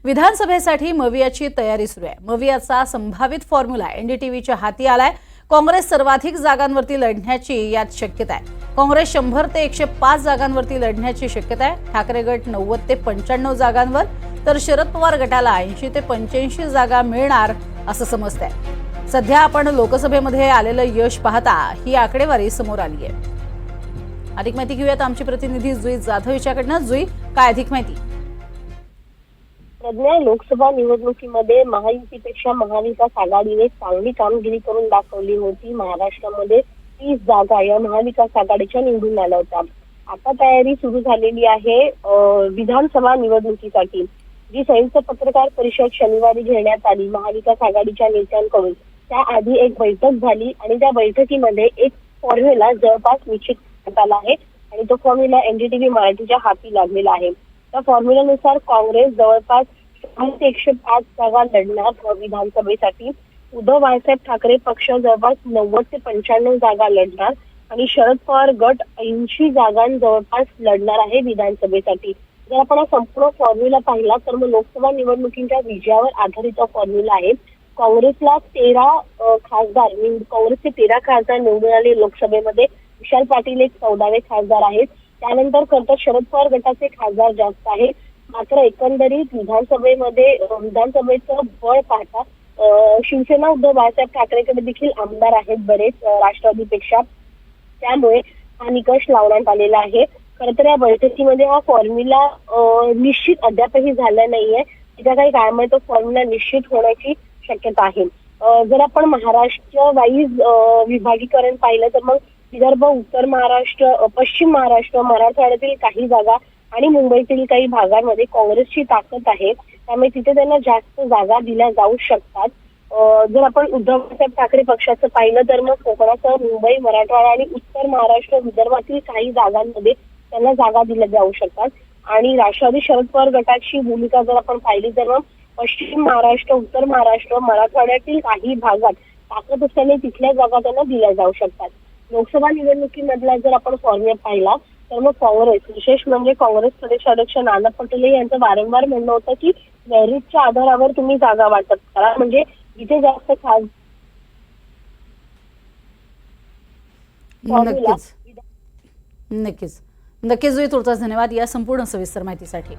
विधानसभेसाठी मवियाची तयारी सुरू आहे। मवियाचा संभावित फॉर्म्युला एनडीटीव्हीच्या हाती आलाय। काँग्रेस सर्वाधिक जागांवरती लढण्याची यात शक्यता आहे। काँग्रेस 100 ते 105 जागांवरती लढण्याची शक्यता आहे। ठाकरे गट 90 ते 95 जागांवर, तर शरद पवार गटाला 80 ते 85 जागा मिळणार असं समजतंय। सध्या आपण लोकसभेमध्ये आलेलं यश पाहता ही आकडेवारी समोर आली आहे। अधिक माहिती घेऊयात आमची प्रतिनिधी जुई जाधव यांच्याकडनं। जुई, काय अधिक माहिती? सध्या लोकसभा निवडणुकीमध्ये महायुतीपेक्षा महाविकास आघाडीने चांगली कामगिरी करून दाखवली होती। महाराष्ट्रामध्ये 30 जागा या महाविकास आघाडीच्या निवडून आल्या होत्या। आता तयारी सुरू झालेली आहे विधानसभा निवडणुकीसाठी। जी संयुक्त पत्रकार परिषद शनिवारी घेण्यात आली महाविकास आघाडीच्या नेत्यांकडून, त्याआधी एक बैठक झाली आणि त्या बैठकीमध्ये एक फॉर्म्युला जवळपास निश्चित करण्यात आला आहे आणि तो फॉर्म्युला एनडीटीव्ही मराठीच्या हाती लागलेला आहे। त्या फॉर्म्युल्यानुसार काँग्रेस जवळपास 105 जागा लढणार विधानसभेसाठी। उद्धव बाळासाहेब ठाकरे पक्ष जवळपास 90 ते 95 जागा लढणार आणि शरद पवार गट 80 जागां जवळपास लढणार आहे विधानसभेसाठी। जर आपण हा संपूर्ण फॉर्म्युला पाहिला तर मग लोकसभा निवडणुकीच्या विजयावर आधारित फॉर्म्युला आहे। काँग्रेसला 13 खासदार काँग्रेसचे 13 खासदार निवडून आले लोकसभेमध्ये। विशाल पाटील एक 14वे खासदार आहेत। त्यानंतर खरं शरद पवार गटाचे खासदार जास्त आहेत। मात्र एकंदरीत विधानसभेचं बळ पाहता शिवसेना उद्धव बाळासाहेब ठाकरेकडे देखील आमदार आहेत बरेच राष्ट्रवादीपेक्षा। त्यामुळे हा निकष लावण्यात आलेला आहे। खरं तर या बैठकीमध्ये हा फॉर्म्युला निश्चित अद्यापही झाला नाहीये। येत्या काही काळामध्ये तो फॉर्म्युला निश्चित होण्याची शक्यता आहे। जर आपण महाराष्ट्र वाईज विभागीकरण पाहिलं तर मग विदर्भ, उत्तर महाराष्ट्र, पश्चिम महाराष्ट्र, मराठवाड्यातील काही जागा आणि मुंबईतील काही भागांमध्ये काँग्रेसची ताकद आहे। त्यामुळे तिथे त्यांना जास्त जागा दिल्या जाऊ शकतात। जर आपण उद्धव बाळासाहेब ठाकरे पक्षाचं पाहिलं तर मग कोकणासह मुंबई, मराठवाडा आणि उत्तर महाराष्ट्र, विदर्भातील काही जागांमध्ये त्यांना जागा दिल्या जाऊ शकतात। आणि राष्ट्रवादी शरद पवार गटाची भूमिका जर आपण पाहिली तर मग पश्चिम महाराष्ट्र, उत्तर महाराष्ट्र, मराठवाड्यातील काही भागात ताकद असल्याने तिथल्या जागा त्यांना दिल्या जाऊ शकतात। लोकसभा निवडणुकीमधला जर आपण फॉर्म्युला पाहिला तर मग काँग्रेस, विशेष म्हणजे काँग्रेस प्रदेशाध्यक्ष नाना पटोले यांचं वारंवार म्हणणं होतं की मेरिटच्या आधारावर तुम्ही जागा वाटप करा, म्हणजे जिथे जास्त नक्कीच जुई, तुर्तास धन्यवाद या संपूर्ण सविस्तर माहितीसाठी।